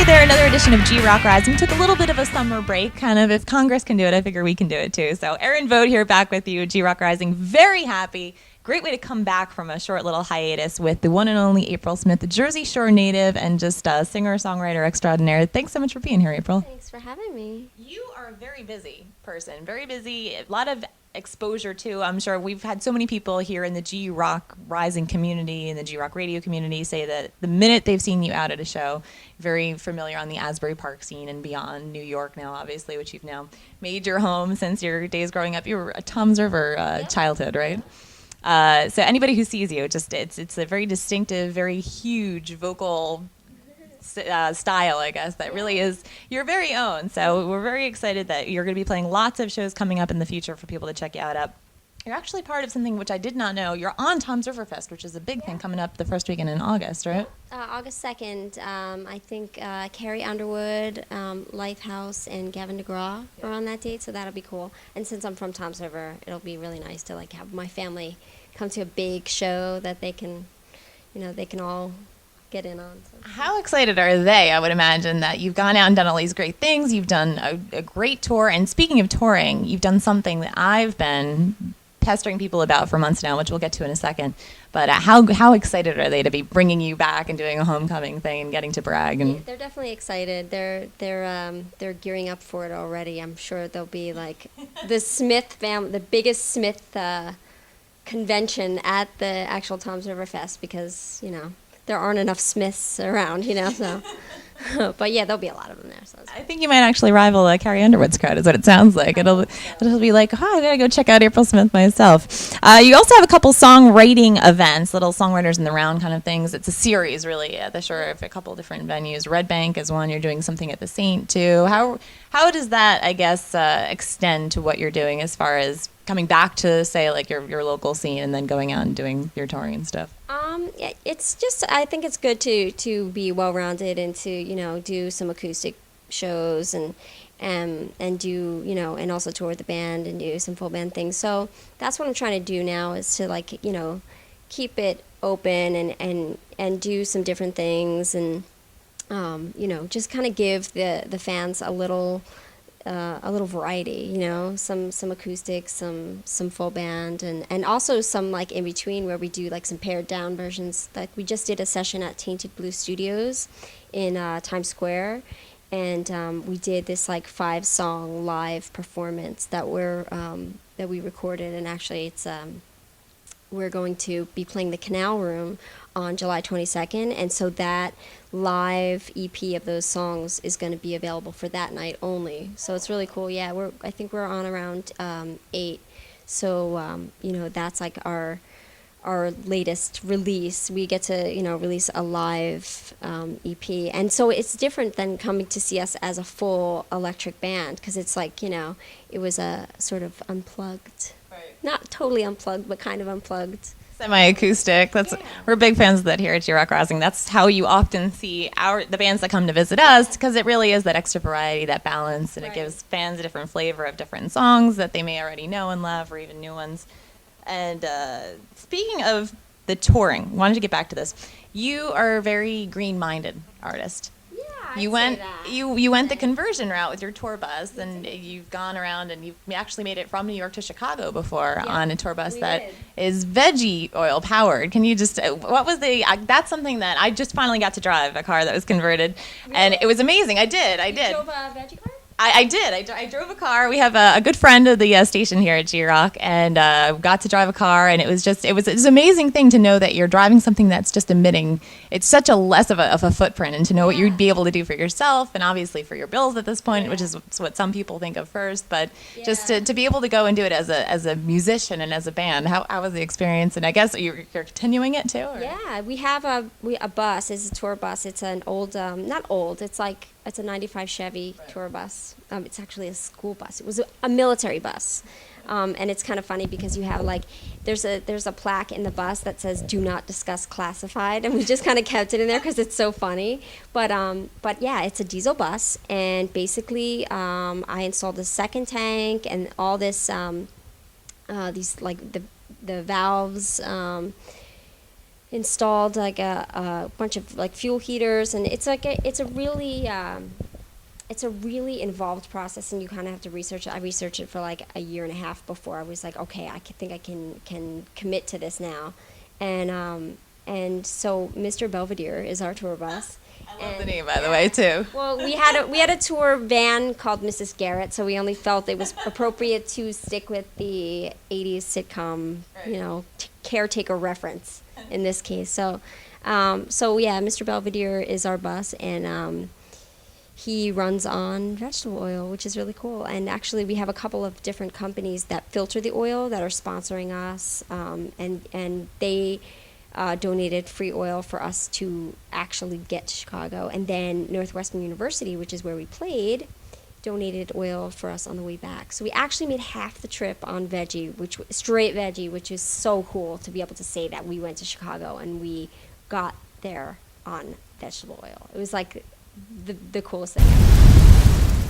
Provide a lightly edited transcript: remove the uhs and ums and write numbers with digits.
there, another edition of GROCK Rising. Took a little bit of a summer break, kind of. If Congress can do it, I figure we can do it too. So Erin, Vogt here, back with you, GROCK Rising. Very happy. Great way to come back from a short little hiatus with the one and only April Smith, the Jersey Shore native and just a singer-songwriter extraordinaire. Thanks so much for being here, April. Thanks for having me. You are a very busy person, very busy. A lot of exposure to, I'm sure we've had so many people here in the GROCK Rising community and the GROCK radio community say that the minute they've seen you out at a show, very familiar on the Asbury Park scene and beyond, New York now, obviously, which you've now made your home since your days growing up. You were a Tom's River childhood, right? So anybody who sees you, just it's a very distinctive, very huge vocal style, I guess, that really is your very own. So we're very excited that you're going to be playing lots of shows coming up in the future for people to check you out at. You're actually part of something which I did not know. You're on Tom's River Fest, which is a big thing coming up the first weekend in August, right? August 2nd, I think Carrie Underwood, Lifehouse, and Gavin DeGraw are on that date, so that'll be cool. And since I'm from Tom's River, it'll be really nice to like have my family come to a big show that they can all get in on. So. How excited are they? I would imagine that you've gone out and done all these great things. You've done a great tour. And speaking of touring, you've done something that I've been pestering people about for months now, which we'll get to in a second. But how excited are they to be bringing you back and doing a homecoming thing and getting to brag? And yeah, they're definitely excited. They're gearing up for it already. I'm sure they'll be like the Smith family, the biggest Smith convention at the actual Tom's River Fest, because there aren't enough Smiths around, so. But yeah, there'll be a lot of them there. So I think you might actually rival Carrie Underwood's crowd, is what it sounds like. It'll be like, I gotta go check out April Smith myself. You also have a couple songwriting events, little songwriters in the round kind of things. It's a series, really, at the Shore, of a couple different venues. Red Bank is one. You're doing something at the Saint too. How does that, I guess, extend to what you're doing as far as coming back to, say, like your local scene and then going out and doing your touring and stuff? It's just, I think it's good to be well-rounded and to, do some acoustic shows and do, and also tour with the band and do some full band things. So that's what I'm trying to do now, is to keep it open and do some different things and, just kind of give the fans a little variety, some acoustic, some full band, and also some like in between where we do like some pared down versions. Like we just did a session at Tainted Blue Studios in Times Square, and we did this like 5-song live performance that we recorded, and actually it's we're going to be playing the Canal Room on July 22nd, and so that live EP of those songs is going to be available for that night only. So it's really cool. Yeah, I think we're on around 8. So that's like our latest release. We get to release a live EP, and so it's different than coming to see us as a full electric band, because it's like it was a sort of unplugged. Not totally unplugged, but kind of unplugged. Semi-acoustic. We're big fans of that here at GROCK Rising. That's how you often see the bands that come to visit us, because it really is that extra variety, that balance, and It gives fans a different flavor of different songs that they may already know and love, or even new ones. And speaking of the touring, wanted to get back to this. You are a very green-minded artist. You went the conversion route with your tour bus, and you've gone around and you've actually made it from New York to Chicago before on a tour bus that is veggie oil powered. Can you just what was that's something that I just finally got to drive, a car that was converted, and it was amazing. I did. You drove a veggie car? I did. I drove a car. We have a good friend of the station here at GROCK, and got to drive a car, and it was an amazing thing to know that you're driving something that's just emitting. It's such a less of a footprint, and to know what you'd be able to do for yourself, and obviously for your bills at this point, which is what some people think of first. But just to be able to go and do it as a musician and as a band, how was the experience? And I guess you're continuing it too. Or? Yeah, we have a bus. It's a tour bus. It's an old, not old. It's a 95 Chevy tour bus. It's actually a school bus. It was a military bus. And it's kind of funny because you have there's a plaque in the bus that says "Do not discuss classified," and we just kind of kept it in there because it's so funny. But yeah, it's a diesel bus, and basically I installed a second tank and all this these like the valves. installed like a bunch of like fuel heaters, and it's like it's a really involved process, and you kind of have to research it. I researched it for like a year and a half before I was like, okay, think I can commit to this now, and so Mr. Belvedere is our tour bus. I love the name, by the way, too. Well, we had a tour van called Mrs. Garrett, so we only felt it was appropriate to stick with the '80s sitcom, caretaker reference in this case. So, yeah, Mr. Belvedere is our bus, and he runs on vegetable oil, which is really cool. And actually, we have a couple of different companies that filter the oil that are sponsoring us, and they donated free oil for us to actually get to Chicago. And then Northwestern University, which is where we played, donated oil for us on the way back. So we actually made half the trip on straight veggie, which is so cool to be able to say that we went to Chicago and we got there on vegetable oil. It was like the coolest thing ever.